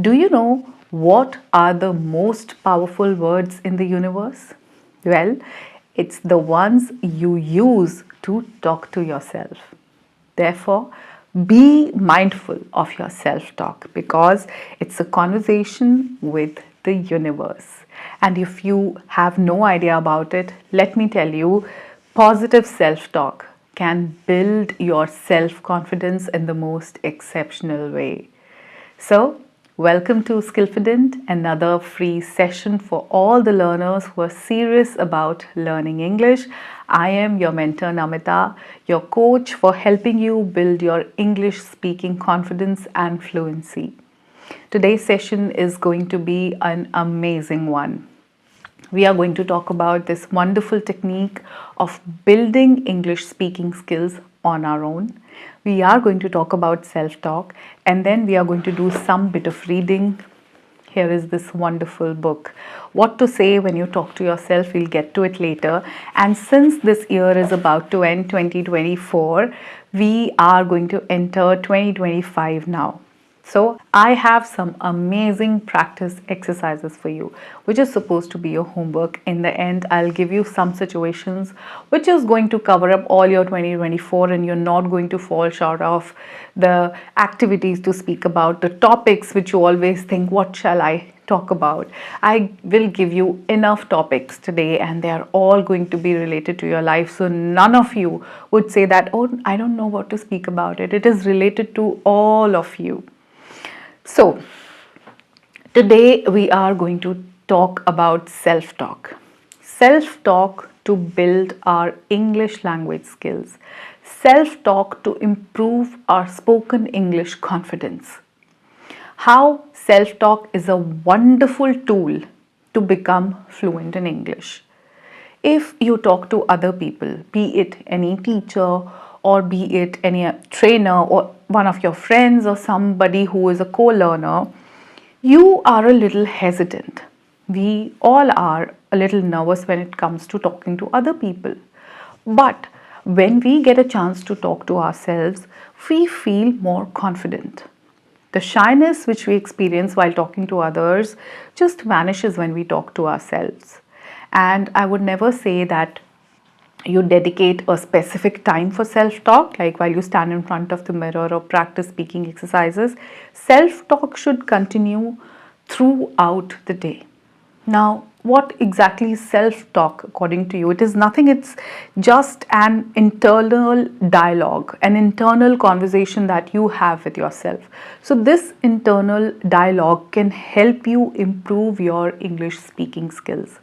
Do you know what are the most powerful words in the universe? Well, it's the ones you use to talk to yourself. Therefore, be mindful of your self talk because it's a conversation with the universe. And if you have no idea about it, let me tell you, positive self talk can build your self confidence in the most exceptional way. So, welcome to Skillfident, another free session for all the learners who are serious about learning English. I am your mentor Namita, your coach for helping you build your English speaking confidence and fluency. Today's session is going to be an amazing one. We are going to talk about this wonderful technique of building English speaking skills on our own. We are going to talk about self-talk and then we are going to do some bit of reading. Here is this wonderful book, What to Say When You Talk to Yourself. We'll get to it later. And since this year is about to end 2024, we are going to enter 2025 now. So I have some amazing practice exercises for you, which is supposed to be your homework. In the end, I'll give you some situations which is going to cover up all your 2024 and you're not going to fall short of the activities to speak about, the topics which you always think, what shall I talk about? I will give you enough topics today and they are all going to be related to your life. So none of you would say that, oh, I don't know what to speak about it. It is related to all of you. So, today we are going to talk about self-talk. Self-talk to build our English language skills. Self-talk to improve our spoken English confidence. How self-talk is a wonderful tool to become fluent in English. If you talk to other people, be it any teacher or be it any trainer or one of your friends or somebody who is a co-learner, you are a little hesitant. We all are a little nervous when it comes to talking to other people. But when we get a chance to talk to ourselves, we feel more confident. The shyness which we experience while talking to others just vanishes when we talk to ourselves. And I would never say that you dedicate a specific time for self-talk, like while you stand in front of the mirror or practice speaking exercises. Self-talk should continue throughout the day. Now, what exactly is self-talk according to you? It is nothing, it's just an internal dialogue, an internal conversation that you have with yourself. So this internal dialogue can help you improve your English speaking skills.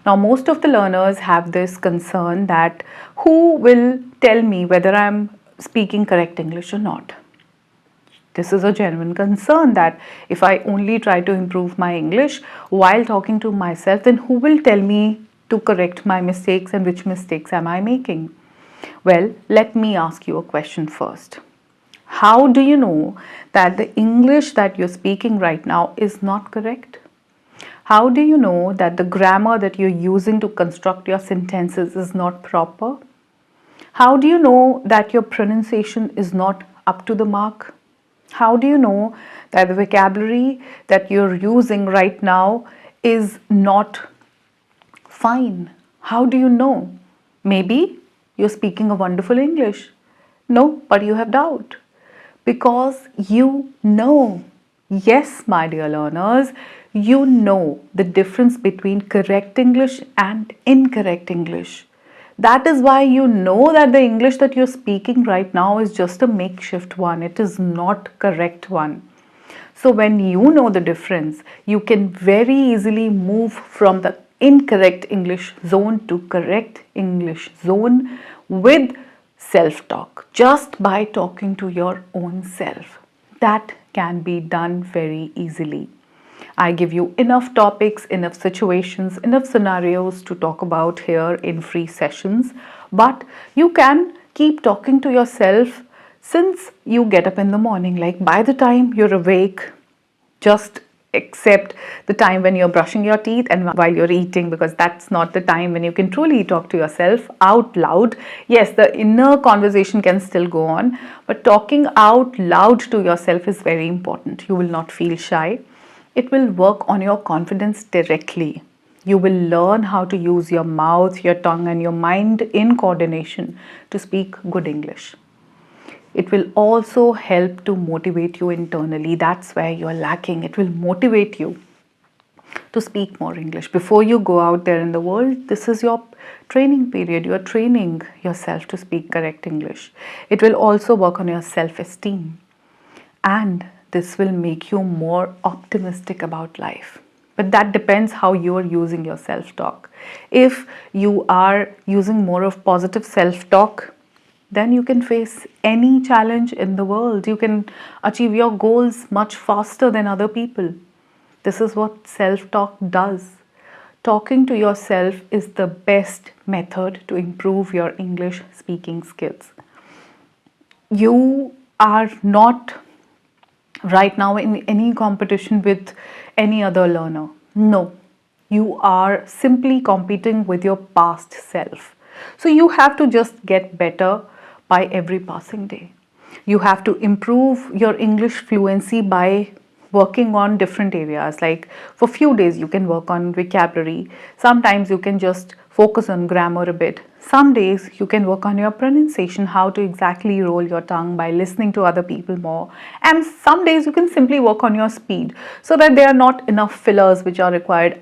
Now, most of the learners have this concern that who will tell me whether I'm speaking correct English or not? This is a genuine concern that if I only try to improve my English while talking to myself, then who will tell me to correct my mistakes and which mistakes am I making? Well, let me ask you a question first. How do you know that the English that you're speaking right now is not correct? How do you know that the grammar that you're using to construct your sentences is not proper? How do you know that your pronunciation is not up to the mark? How do you know that the vocabulary that you're using right now is not fine? How do you know? Maybe you're speaking a wonderful English. No, but you have doubt. Because you know. Yes, my dear learners, you know the difference between correct English and incorrect English. That is why you know that the English that you're speaking right now is just a makeshift one. It is not correct one. So when you know the difference, you can very easily move from the incorrect English zone to correct English zone with self-talk, just by talking to your own self. That can be done very easily. I give you enough topics, enough situations, enough scenarios to talk about here in free sessions, but you can keep talking to yourself since you get up in the morning. Like by the time you're awake, just except the time when you're brushing your teeth and while you're eating, because that's not the time when you can truly talk to yourself out loud. Yes, the inner conversation can still go on, but talking out loud to yourself is very important. You will not feel shy. It will work on your confidence directly. You will learn how to use your mouth, your tongue, and your mind in coordination to speak good English. It will also help to motivate you internally. That's where you're lacking. It will motivate you to speak more English. Before you go out there in the world, this is your training period. You're training yourself to speak correct English. It will also work on your self-esteem. And this will make you more optimistic about life. But that depends how you are using your self-talk. If you are using more of positive self-talk, then you can face any challenge in the world. You can achieve your goals much faster than other people. This is what self-talk does. Talking to yourself is the best method to improve your English speaking skills. You are not right now in any competition with any other learner. No, you are simply competing with your past self. So you have to just get better by every passing day. You have to improve your English fluency by working on different areas. Like for few days you can work on vocabulary. Sometimes you can just focus on grammar a bit. Some days you can work on your pronunciation, how to exactly roll your tongue by listening to other people more. And some days you can simply work on your speed so that there are not enough fillers which are required.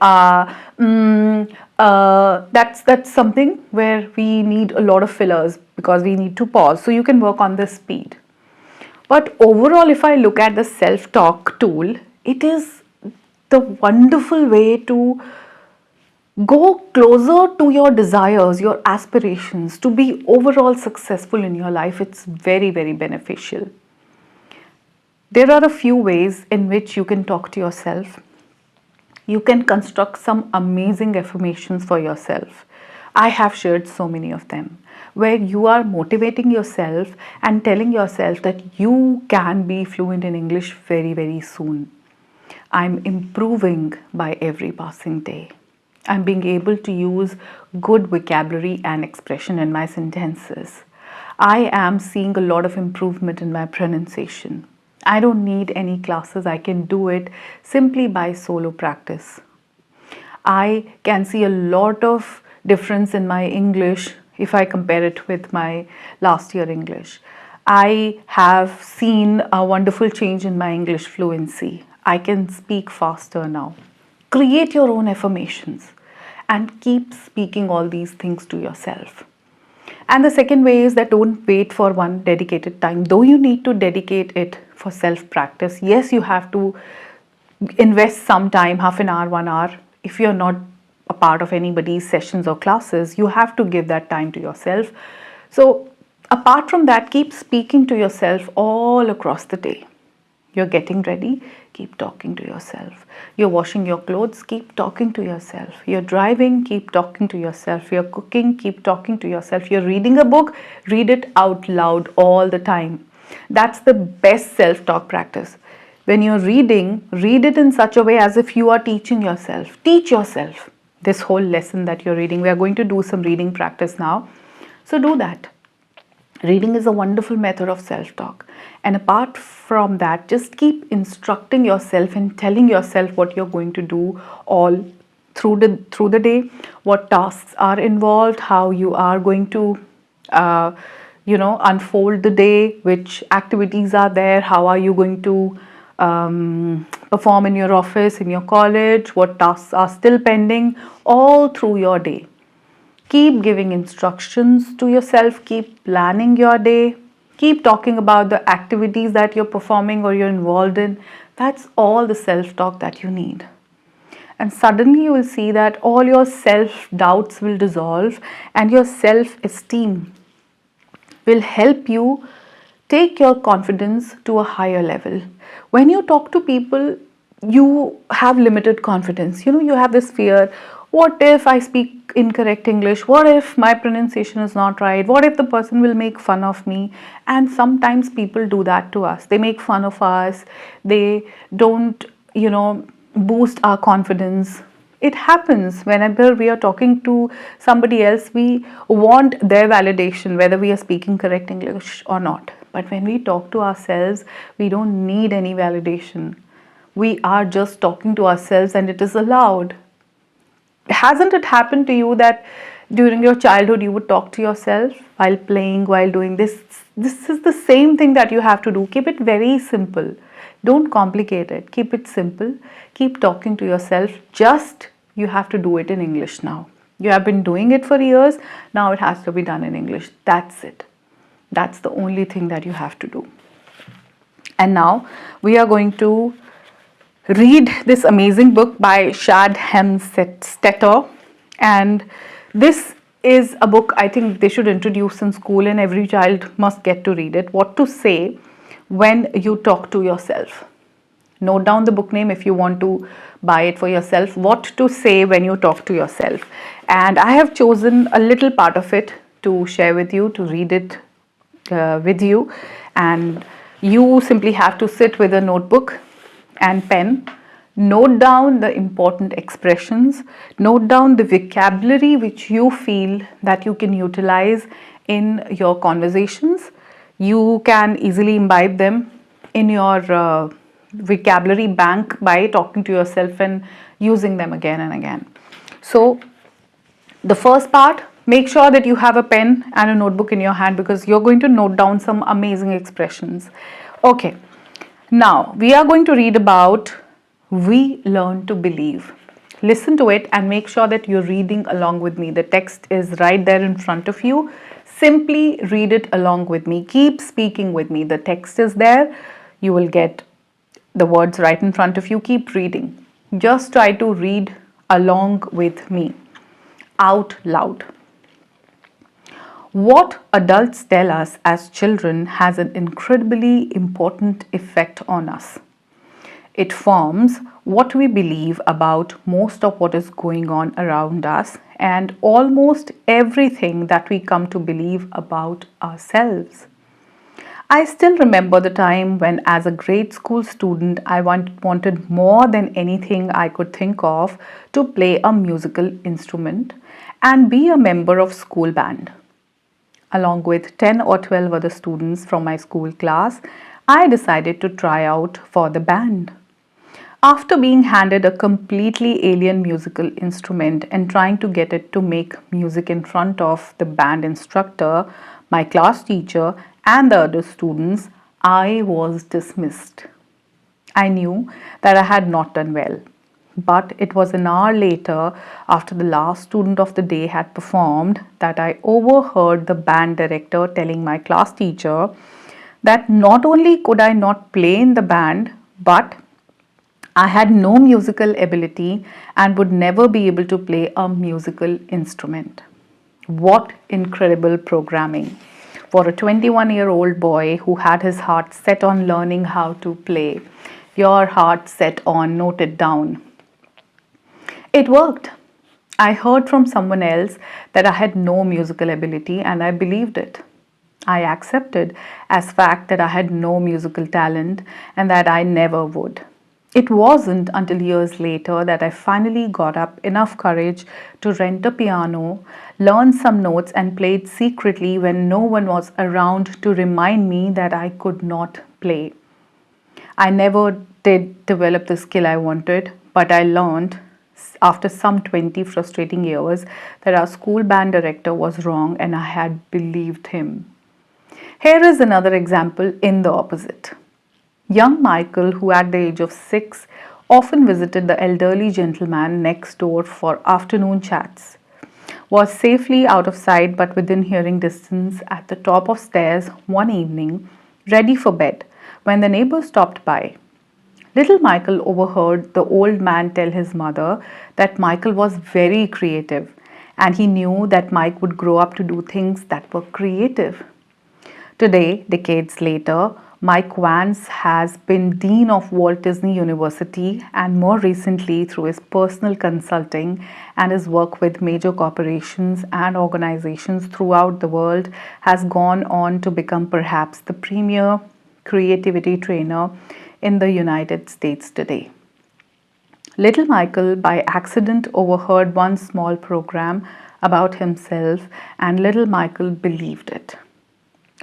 That's something where we need a lot of fillers because we need to pause. So you can work on the speed. But overall, if I look at the self-talk tool, it is the wonderful way to go closer to your desires, your aspirations, to be overall successful in your life. It's very, very beneficial. There are a few ways in which you can talk to yourself. You can construct some amazing affirmations for yourself. I have shared so many of them, where you are motivating yourself and telling yourself that you can be fluent in English very, very soon. I'm improving by every passing day. I'm being able to use good vocabulary and expression in my sentences. I am seeing a lot of improvement in my pronunciation. I don't need any classes. I can do it simply by solo practice. I can see a lot of difference in my English if I compare it with my last year English. I have seen a wonderful change in my English fluency. I can speak faster now. Create your own affirmations and keep speaking all these things to yourself. And the second way is that don't wait for one dedicated time. Though you need to dedicate it for self-practice, yes, you have to invest some time, half an hour, 1 hour. If you're not a part of anybody's sessions or classes, you have to give that time to yourself. So apart from that, keep speaking to yourself all across the day. You're getting ready, keep talking to yourself. You're washing your clothes, keep talking to yourself. You're driving, keep talking to yourself. You're cooking, keep talking to yourself. You're reading a book, read it out loud all the time. That's the best self-talk practice. When you're reading, read it in such a way as if you are teaching yourself. Teach yourself this whole lesson that you're reading. We are going to do some reading practice now. So do that. Reading is a wonderful method of self-talk. And apart from that, just keep instructing yourself and telling yourself what you're going to do all through the day, what tasks are involved, how you are going to unfold the day, which activities are there, how are you going to perform in your office, in your college, what tasks are still pending, all through your day. Keep giving instructions to yourself, keep planning your day, keep talking about the activities that you're performing or you're involved in. That's all the self-talk that you need. And suddenly you will see that all your self-doubts will dissolve and your self-esteem will help you take your confidence to a higher level. When you talk to people, you have limited confidence. You have this fear. What if I speak incorrect English? What if my pronunciation is not right? What if the person will make fun of me? And sometimes people do that to us. They make fun of us. They don't, boost our confidence. It happens whenever we are talking to somebody else, we want their validation, whether we are speaking correct English or not. But when we talk to ourselves, we don't need any validation. We are just talking to ourselves and it is allowed. Hasn't it happened to you that during your childhood you would talk to yourself while playing, while doing this is the same thing that you have to do. Keep it very simple, don't complicate it, keep it simple. Keep talking to yourself, just you have to do it in English now. You have been doing it for years, now it has to be done in English. That's it. That's the only thing that you have to do. And now we are going to read this amazing book by Shad Hemstetter. And this is a book I think they should introduce in school, and every child must get to read it. What to say when you talk to yourself. Note down the book name if you want to buy it for yourself. What to say when you talk to yourself. And I have chosen a little part of it to share with you, to read it with you. And you simply have to sit with a notebook and pen, note down the important expressions, note down the vocabulary which you feel that you can utilize in your conversations. You can easily imbibe them in your vocabulary bank by talking to yourself and using them again and again. So the first part, make sure that you have a pen and a notebook in your hand, because you're going to note down some amazing expressions. Okay, now we are going to read about "We Learn to Believe." Listen to it and make sure that you're reading along with me. The text is right there in front of you. Simply read it along with me. Keep speaking with me. The text is there. You will get the words right in front of you. Keep reading. Just try to read along with me out loud. What adults tell us as children has an incredibly important effect on us. It forms what we believe about most of what is going on around us and almost everything that we come to believe about ourselves. I still remember the time when, as a grade school student, I wanted more than anything I could think of to play a musical instrument and be a member of school band. Along with 10 or 12 other students from my school class, I decided to try out for the band. After being handed a completely alien musical instrument and trying to get it to make music in front of the band instructor, my class teacher, and the other students, I was dismissed. I knew that I had not done well. But it was an hour later, after the last student of the day had performed, that I overheard the band director telling my class teacher that not only could I not play in the band, but I had no musical ability and would never be able to play a musical instrument. What incredible programming for a 21-year-old boy who had his heart set on learning how to play. Your heart set on, note it down. It worked. I heard from someone else that I had no musical ability and I believed it. I accepted as fact that I had no musical talent and that I never would. It wasn't until years later that I finally got up enough courage to rent a piano, learn some notes, and play it secretly when no one was around to remind me that I could not play. I never did develop the skill I wanted, but I learned after some 20 frustrating years that our school band director was wrong and I had believed him. Here is another example in the opposite. Young Michael, who at the age of 6 often visited the elderly gentleman next door for afternoon chats, was safely out of sight but within hearing distance at the top of stairs one evening, ready for bed, when the neighbor stopped by. Little Michael overheard the old man tell his mother that Michael was very creative and he knew that Mike would grow up to do things that were creative. Today, decades later, Mike Vance has been Dean of Walt Disney University and more recently through his personal consulting and his work with major corporations and organizations throughout the world has gone on to become perhaps the premier creativity trainer in the United States today. Little Michael, by accident, overheard one small program about himself, and little Michael believed it.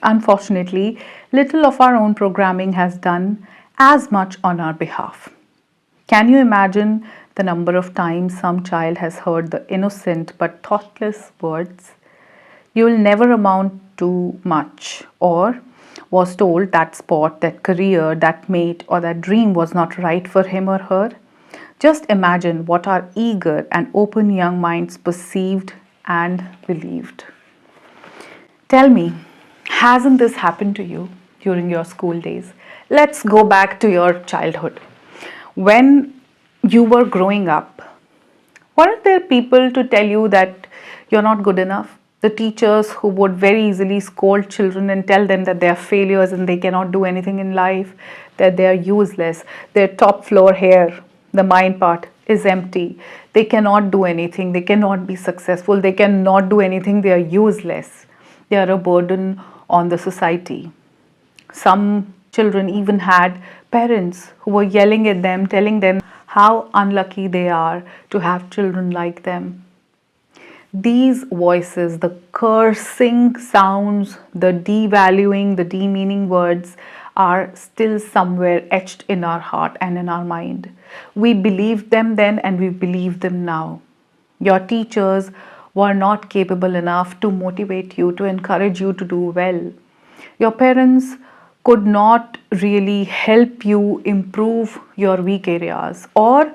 Unfortunately, little of our own programming has done as much on our behalf. Can you imagine the number of times some child has heard the innocent but thoughtless words, "You will never amount to much," or was told that sport, that career, that mate, or that dream was not right for him or her? Just imagine what our eager and open young minds perceived and believed. Tell me, hasn't this happened to you during your school days? Let's go back to your childhood. When you were growing up, weren't there people to tell you that you're not good enough? The teachers who would very easily scold children and tell them that they are failures and they cannot do anything in life, that they are useless, their top floor hair, the mind part, is empty. They cannot do anything, they cannot be successful, they cannot do anything, they are useless. They are a burden on the society. Some children even had parents who were yelling at them, telling them how unlucky they are to have children like them. These voices, the cursing sounds, the devaluing, the demeaning words, are still somewhere etched in our heart and in our mind. We believed them then and we believe them now. Your teachers were not capable enough to motivate you, to encourage you to do well. Your parents could not really help you improve your weak areas, or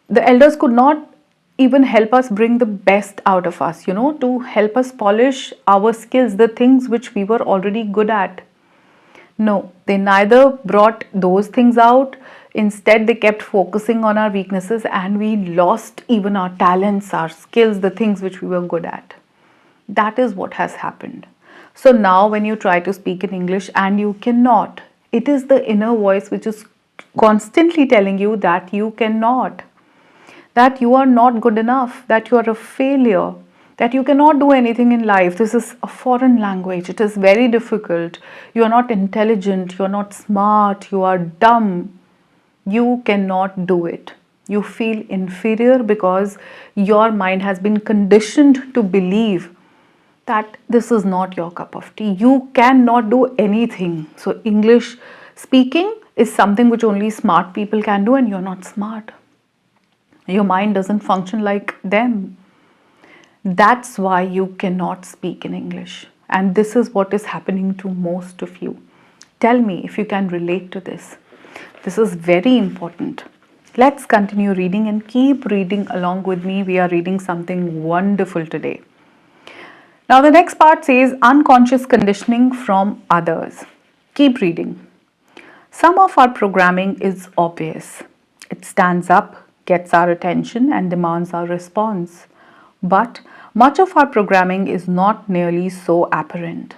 the elders could not even help us bring the best out of us, to help us polish our skills, the things which we were already good at. No, they neither brought those things out. Instead, they kept focusing on our weaknesses and we lost even our talents, our skills, the things which we were good at. That is what has happened. So now, when you try to speak in English and you cannot, it is the inner voice which is constantly telling you that you cannot, that you are not good enough, that you are a failure, that you cannot do anything in life. This is a foreign language. It is very difficult. You are not intelligent. You are not smart. You are dumb. You cannot do it. You feel inferior because your mind has been conditioned to believe that this is not your cup of tea. You cannot do anything. So, English speaking is something which only smart people can do, and you're not smart. Your mind doesn't function like them. That's why you cannot speak in English. And this is what is happening to most of you. Tell me if you can relate to this. This is very important. Let's continue reading and keep reading along with me. We are reading something wonderful today. Now, the next part says unconscious conditioning from others. Keep reading. Some of our programming is obvious. It stands up, gets our attention, and demands our response. But much of our programming is not nearly so apparent.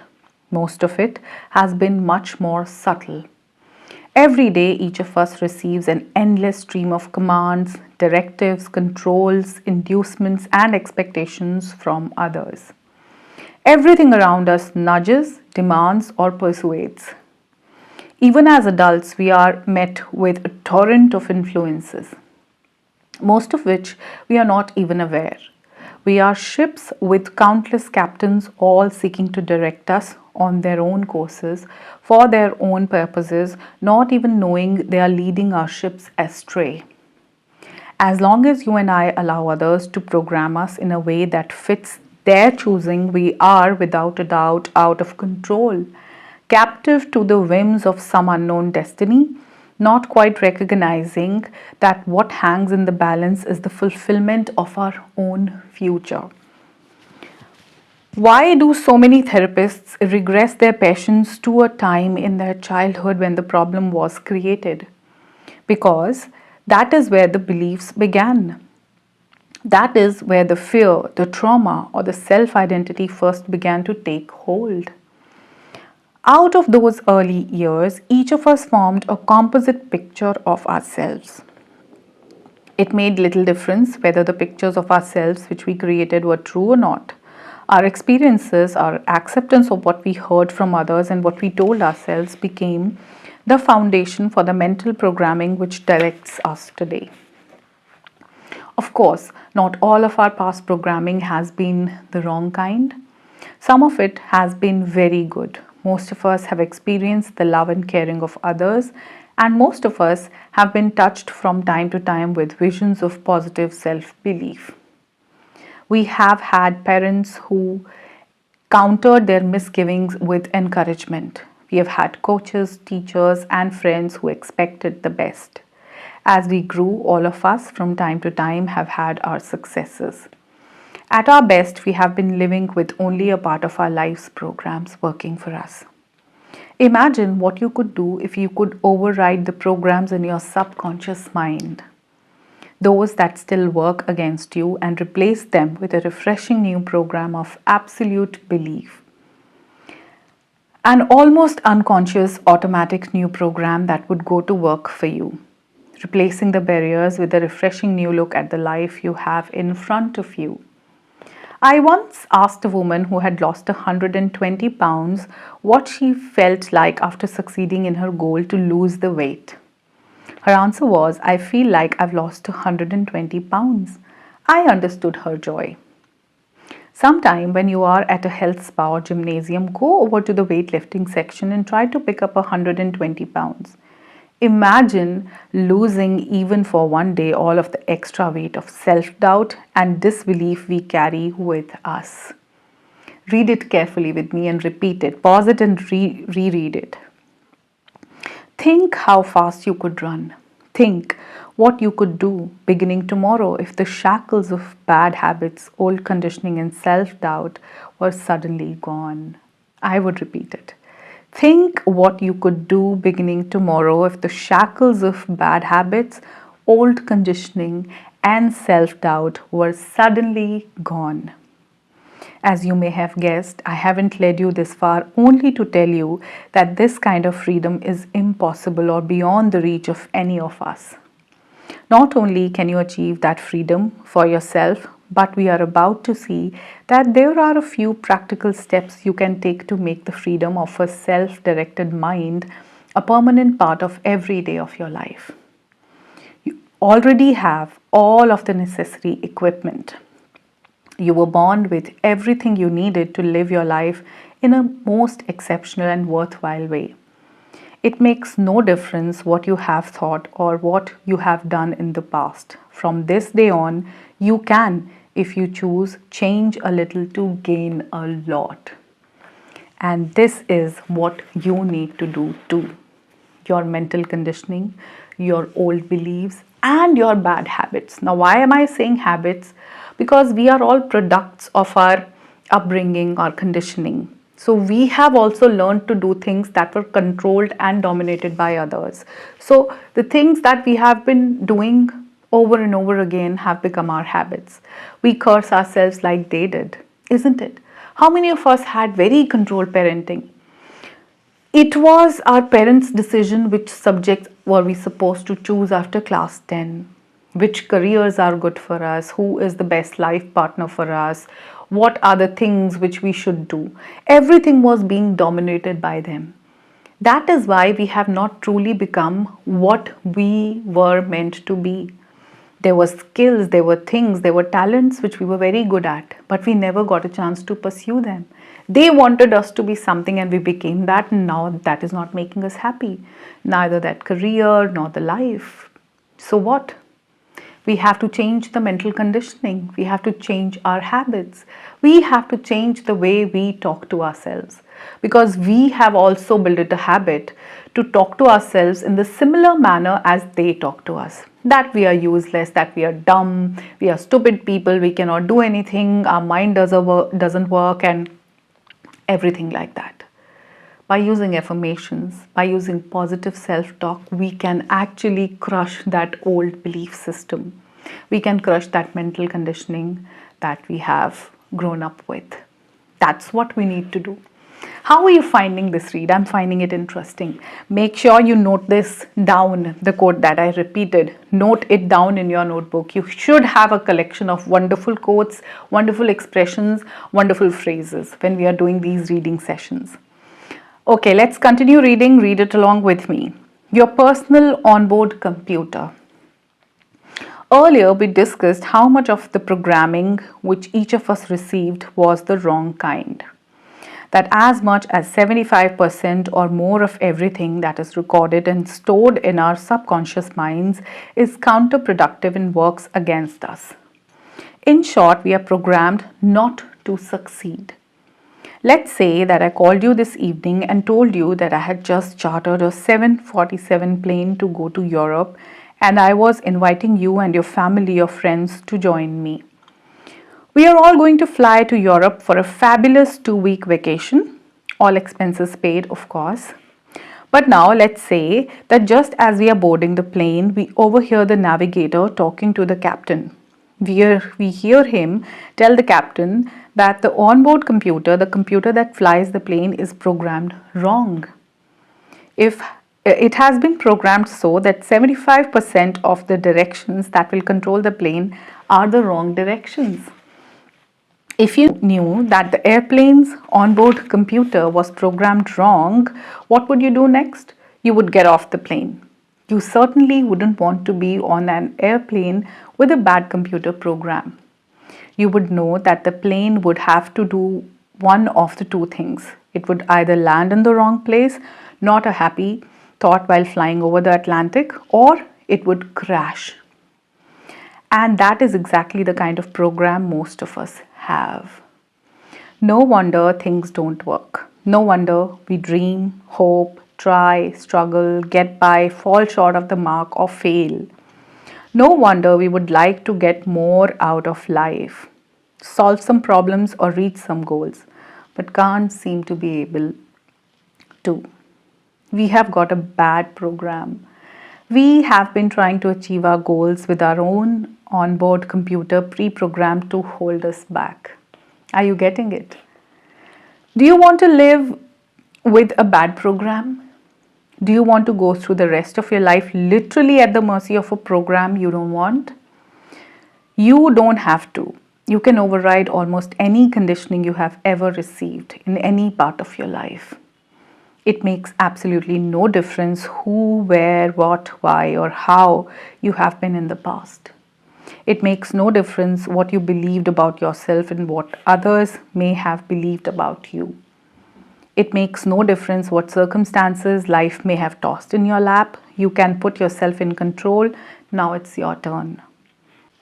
Most of it has been much more subtle. Every day, each of us receives an endless stream of commands, directives, controls, inducements, and expectations from others. Everything around us nudges, demands, or persuades. Even as adults, we are met with a torrent of influences, most of which we are not even aware. We are ships with countless captains, all seeking to direct us on their own courses, for their own purposes, not even knowing they are leading our ships astray. As long as you and I allow others to program us in a way that fits their choosing, we are, without a doubt, out of control, captive to the whims of some unknown destiny, not quite recognizing that what hangs in the balance is the fulfillment of our own future. Why do so many therapists regress their patients to a time in their childhood when the problem was created? Because that is where the beliefs began. That is where the fear, the trauma, or the self-identity first began to take hold. Out of those early years, each of us formed a composite picture of ourselves. It made little difference whether the pictures of ourselves which we created were true or not. Our experiences, our acceptance of what we heard from others and what we told ourselves became the foundation for the mental programming which directs us today. Of course, not all of our past programming has been the wrong kind. Some of it has been very good. Most of us have experienced the love and caring of others, and most of us have been touched from time to time with visions of positive self belief. We have had parents who countered their misgivings with encouragement. We have had coaches, teachers, and friends who expected the best. As we grew, all of us from time to time have had our successes. At our best, we have been living with only a part of our life's programs working for us. Imagine what you could do if you could override the programs in your subconscious mind, those that still work against you, and replace them with a refreshing new program of absolute belief. An almost unconscious automatic new program that would go to work for you, replacing the barriers with a refreshing new look at the life you have in front of you. I once asked a woman who had lost 120 pounds what she felt like after succeeding in her goal to lose the weight. Her answer was, I feel like I've lost 120 pounds. I understood her joy. Sometime when you are at a health spa or gymnasium, go over to the weightlifting section and try to pick up 120 pounds. Imagine losing, even for one day, all of the extra weight of self-doubt and disbelief we carry with us. Read it carefully with me and repeat it. Pause it and reread it. Think how fast you could run. Think what you could do beginning tomorrow if the shackles of bad habits, old conditioning, and self-doubt were suddenly gone. I would repeat it. Think what you could do beginning tomorrow if the shackles of bad habits, old conditioning, and self-doubt were suddenly gone. As you may have guessed, I haven't led you this far only to tell you that this kind of freedom is impossible or beyond the reach of any of us. Not only can you achieve that freedom for yourself, but we are about to see that there are a few practical steps you can take to make the freedom of a self-directed mind a permanent part of every day of your life. You already have all of the necessary equipment. You were born with everything you needed to live your life in a most exceptional and worthwhile way. It makes no difference what you have thought or what you have done in the past. From this day on, you can, if you choose, change a little to gain a lot. And this is what you need to do too. Your mental conditioning, your old beliefs, and your bad habits. Now, why am I saying habits? Because we are all products of our upbringing or conditioning. So we have also learned to do things that were controlled and dominated by others. So the things that we have been doing over and over again have become our habits. We curse ourselves like they did, isn't it? How many of us had very controlled parenting? It was our parents' decision which subjects were we supposed to choose after class 10, which careers are good for us, who is the best life partner for us, what are the things which we should do. Everything was being dominated by them. That is why we have not truly become what we were meant to be. There were skills, there were things, there were talents which we were very good at, but we never got a chance to pursue them. They wanted us to be something and we became that, and now that is not making us happy. Neither that career nor the life. So what? We have to change the mental conditioning. We have to change our habits. We have to change the way we talk to ourselves, because we have also built a habit to talk to ourselves in the similar manner as they talk to us. That we are useless, that we are dumb, we are stupid people, we cannot do anything, our mind doesn't work, and everything like that. By using affirmations, by using positive self-talk, we can actually crush that old belief system. We can crush that mental conditioning that we have grown up with. That's what we need to do. How are you finding this read? I'm finding it interesting. Make sure you note this down, the quote that I repeated. Note it down in your notebook. You should have a collection of wonderful quotes, wonderful expressions, wonderful phrases when we are doing these reading sessions. Okay, let's continue reading. Read it along with me. Your personal onboard computer. Earlier, we discussed how much of the programming which each of us received was the wrong kind. That as much as 75% or more of everything that is recorded and stored in our subconscious minds is counterproductive and works against us. In short, we are programmed not to succeed. Let's say that I called you this evening and told you that I had just chartered a 747 plane to go to Europe and I was inviting you and your family or friends to join me. We are all going to fly to Europe for a fabulous 2-week vacation, all expenses paid, of course. But now let's say that just as we are boarding the plane, we overhear the navigator talking to the captain. We hear him tell the captain that the onboard computer, the computer that flies the plane, is programmed wrong. If it has been programmed so that 75% of the directions that will control the plane are the wrong directions. If you knew that the airplane's onboard computer was programmed wrong, what would you do next? You would get off the plane. You certainly wouldn't want to be on an airplane with a bad computer program. You would know that the plane would have to do one of the two things. It would either land in the wrong place, not a happy thought while flying over the Atlantic, or it would crash. And that is exactly the kind of program most of us have. No wonder things don't work. No wonder we dream, hope, try, struggle, get by, fall short of the mark, or fail. No wonder we would like to get more out of life, solve some problems or reach some goals, but can't seem to be able to. We have got a bad program. We have been trying to achieve our goals with our own onboard computer pre-programmed to hold us back. Are you getting it? Do you want to live with a bad program? Do you want to go through the rest of your life literally at the mercy of a program you don't want? You don't have to. You can override almost any conditioning you have ever received in any part of your life. It makes absolutely no difference who, where, what, why, or how you have been in the past. It makes no difference what you believed about yourself and what others may have believed about you. It makes no difference what circumstances life may have tossed in your lap. You can put yourself in control. Now it's your turn.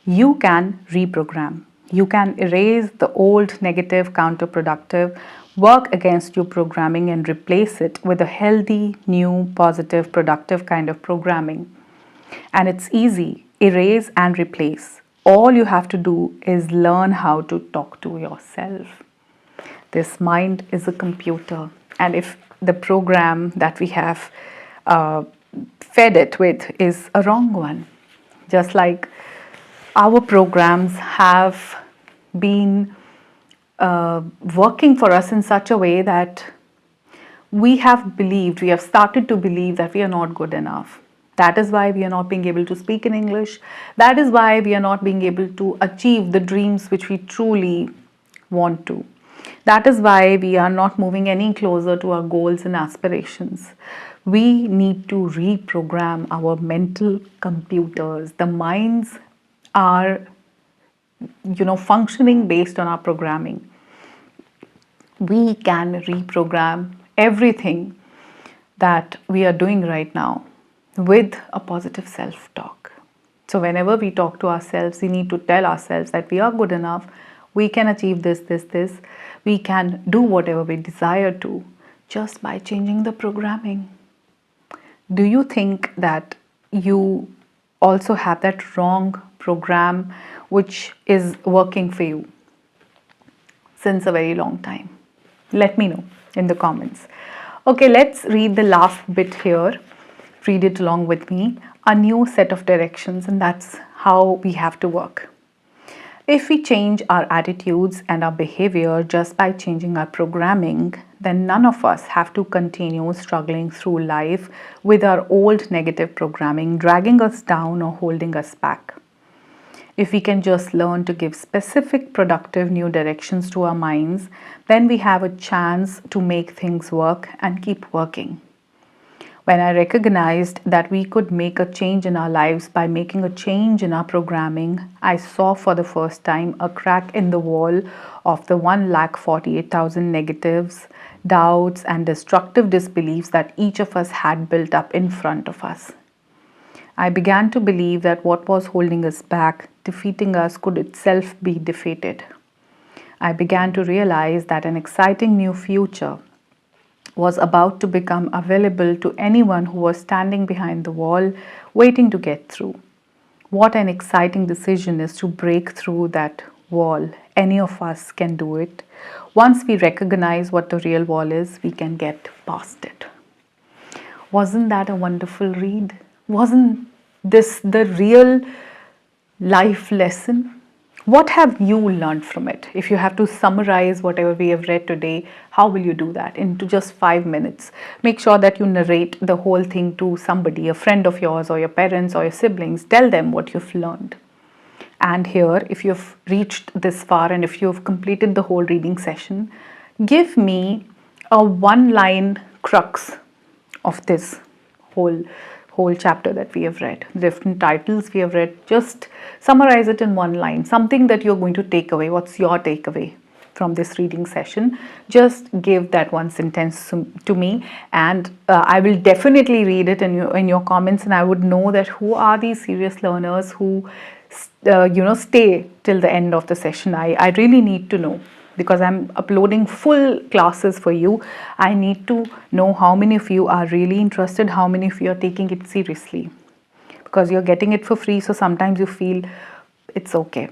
You can reprogram. You can erase the old negative, counterproductive, work against you programming and replace it with a healthy, new, positive, productive kind of programming. And it's easy. Erase and replace. All you have to do is learn how to talk to yourself. This mind is a computer, and if the program that we have fed it with is a wrong one, just like our programs have been working for us in such a way that we have started to believe that we are not good enough. That is why we are not being able to speak in English. That is why we are not being able to achieve the dreams which we truly want to. That is why we are not moving any closer to our goals and aspirations. We need to reprogram our mental computers. The minds are, functioning based on our programming. We can reprogram everything that we are doing right now with a positive self-talk. So whenever we talk to ourselves, we need to tell ourselves that we are good enough, we can achieve this. We can do whatever we desire to just by changing the programming. Do you think that you also have that wrong program which is working for you since a very long time? Let me know in the comments. Okay, let's read the last bit here. Read it along with me. A new set of directions, and that's how we have to work. If we change our attitudes and our behavior just by changing our programming, then none of us have to continue struggling through life with our old negative programming dragging us down or holding us back. If we can just learn to give specific, productive new directions to our minds, then we have a chance to make things work and keep working. When I recognized that we could make a change in our lives by making a change in our programming, I saw for the first time a crack in the wall of the 1,48,000 negatives, doubts, and destructive disbeliefs that each of us had built up in front of us. I began to believe that what was holding us back, defeating us, could itself be defeated. I began to realize that an exciting new future was about to become available to anyone who was standing behind the wall, waiting to get through. What an exciting decision is to break through that wall. Any of us can do it. Once we recognize what the real wall is, we can get past it. Wasn't that a wonderful read? Wasn't this the real life lesson? What have you learned from it? If you have to summarize whatever we have read today, how will you do that into just 5 minutes? Make sure that you narrate the whole thing to somebody, a friend of yours, or your parents, or your siblings. Tell them what you've learned. And here, if you've reached this far and if you've completed the whole reading session, give me a one-line crux of this whole chapter that we have read, different titles we have read. Just summarize it in one line, something that you're going to take away. What's your takeaway from this reading session? Just give that one sentence to me, and I will definitely read it in your comments, and I would know that who are these serious learners who stay till the end of the session. I really need to know, because I'm uploading full classes for you. I need to know how many of you are really interested, how many of you are taking it seriously, because you're getting it for free, so sometimes you feel it's okay.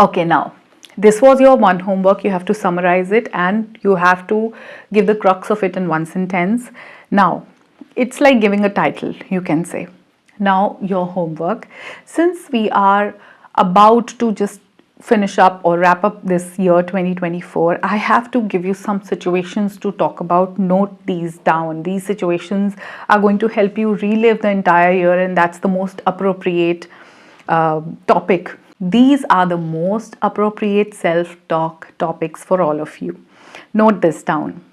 Okay, now this was your one homework. You have to summarize it and you have to give the crux of it in one sentence. Now it's like giving a title, you can say. Now your homework, since we are about to just finish up or wrap up this year 2024, I have to give you some situations to talk about. Note these down. These situations are going to help you relive the entire year, and that's the most appropriate topic. These are the most appropriate self-talk topics for all of you. Note this down.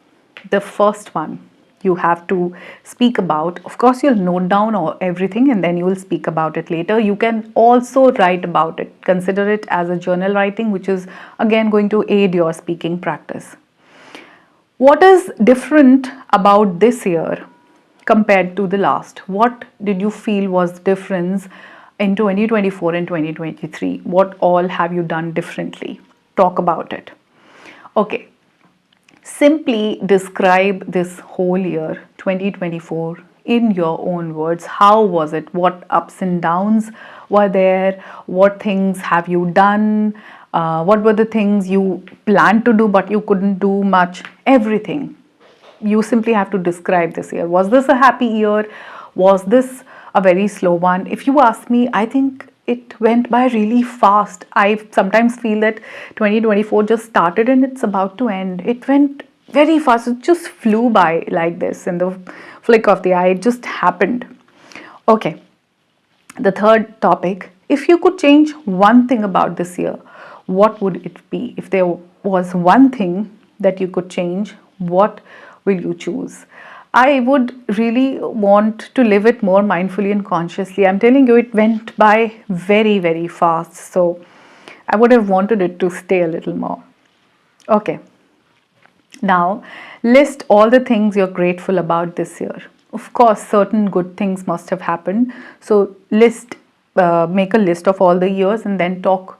The first one you have to speak about. Of course, you'll note down everything and then you will speak about it later. You can also write about it. Consider it as a journal writing, which is again going to aid your speaking practice. What is different about this year compared to the last? What did you feel was the difference in 2024 and 2023? What all have you done differently? Talk about it. Okay. Simply describe this whole year 2024 in your own words. How was it? What ups and downs were there? What things have you done? What were the things you planned to do but you couldn't do much? Everything. You simply have to describe this year. Was this a happy year? Was this a very slow one? If you ask me, I think it went by really fast. I sometimes feel that 2024 just started and it's about to end. It went very fast. It just flew by like this in the flick of the eye. It just happened. Okay. The third topic. If you could change one thing about this year, what would it be? If there was one thing that you could change, what will you choose? I would really want to live it more mindfully and consciously. I'm telling you, it went by very, very fast. So I would have wanted it to stay a little more. Okay. Now, list all the things you're grateful about this year. Of course, certain good things must have happened. So make a list of all the years and then talk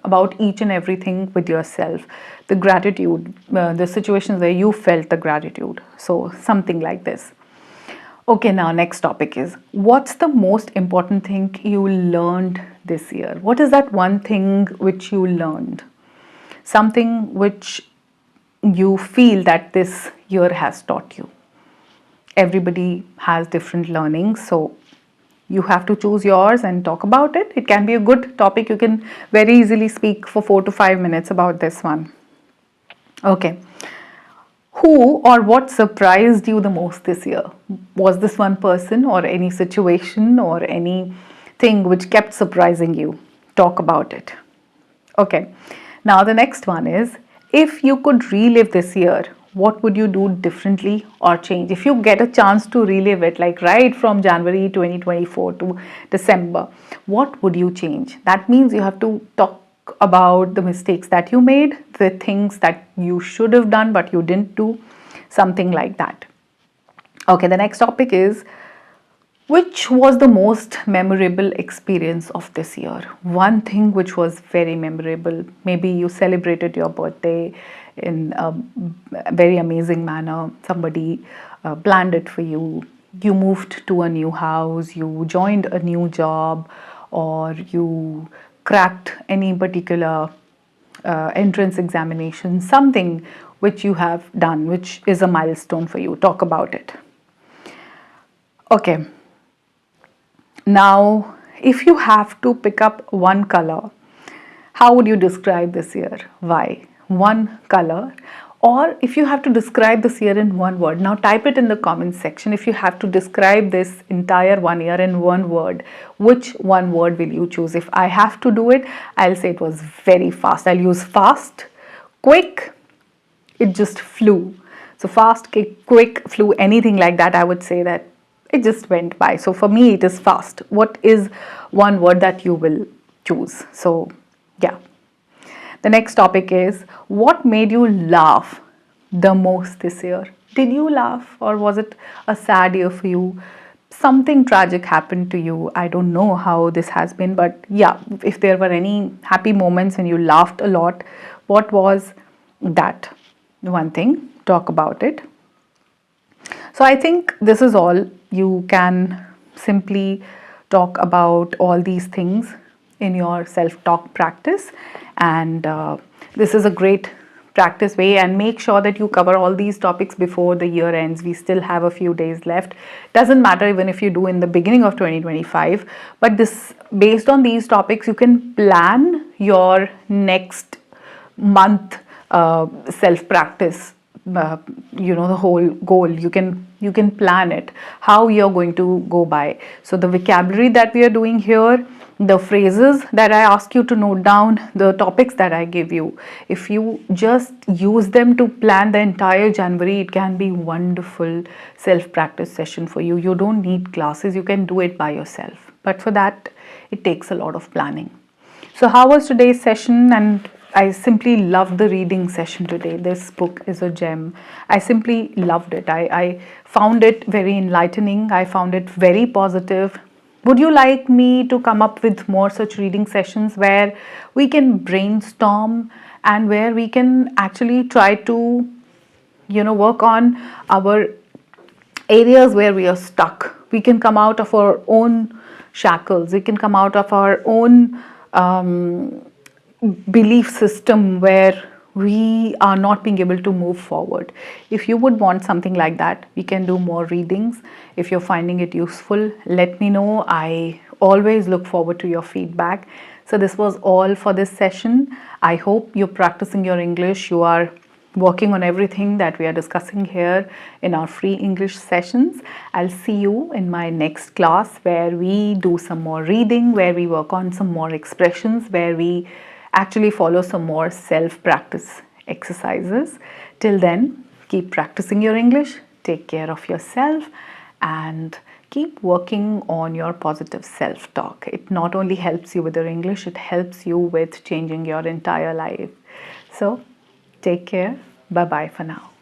about each and everything with yourself. The gratitude, the situations where you felt the gratitude. So something like this. Okay, now next topic is, what's the most important thing you learned this year? What is that one thing which you learned? Something which you feel that this year has taught you. Everybody has different learnings, so you have to choose yours and talk about it. It can be a good topic. You can very easily speak for 4 to 5 minutes about this one. Okay. Who or what surprised you the most this year? Was this one person or any situation or anything which kept surprising you? Talk about it. Okay. Now the next one is, if you could relive this year, what would you do differently or change? If you get a chance to relive it, like right from January 2024 to December, what would you change? That means you have to talk about the mistakes that you made, the things that you should have done but you didn't do, something like that. Okay, the next topic is, which was the most memorable experience of this year? One thing which was very memorable. Maybe you celebrated your birthday in a very amazing manner. Somebody planned it for you. You moved to a new house, you joined a new job, or you cracked any particular entrance examination, something which you have done, which is a milestone for you. Talk about it. Okay. Now, if you have to pick up one color, how would you describe this year? Why? One color. Or if you have to describe this year in one word, now type it in the comments section. If you have to describe this entire 1 year in one word, which one word will you choose? If I have to do it, I'll say it was very fast. I'll use fast, quick, it just flew. So fast, quick, flew, anything like that, I would say that it just went by. So for me, it is fast. What is one word that you will choose? So yeah. The next topic is, what made you laugh the most this year? Did you laugh, or was it a sad year for you? Something tragic happened to you. I don't know how this has been, but yeah, if there were any happy moments and you laughed a lot, what was that? One thing, talk about it. So I think this is all. You can simply talk about all these things in your self-talk practice, and this is a great practice way, and make sure that you cover all these topics before the year ends. We still have a few days left. Doesn't matter even if you do in the beginning of 2025, but this, based on these topics, you can plan your next month self practice. The whole goal, you can plan it, how you're going to go by. So the vocabulary that we are doing here, the phrases that I ask you to note down, the topics that I give you, if you just use them to plan the entire January, it can be wonderful self practice session for you. You don't need classes, you can do it by yourself, but for that it takes a lot of planning. So how was today's session? And I simply loved the reading session today. This book is a gem. I simply loved it. I found it very enlightening. I found it very positive. Would you like me to come up with more such reading sessions where we can brainstorm and where we can actually try to, work on our areas where we are stuck? We can come out of our own shackles. We can come out of our own belief system where we are not being able to move forward. If you would want something like that, we can do more readings. If you're finding it useful, let me know. I always look forward to your feedback. So this was all for this session. I hope you're practicing your English. You are working on everything that we are discussing here in our free English sessions. I'll see you in my next class where we do some more reading, where we work on some more expressions, where we actually follow some more self-practice exercises. Till then, keep practicing your English, take care of yourself, and keep working on your positive self-talk. It not only helps you with your English, it helps you with changing your entire life. So, take care. Bye-bye for now.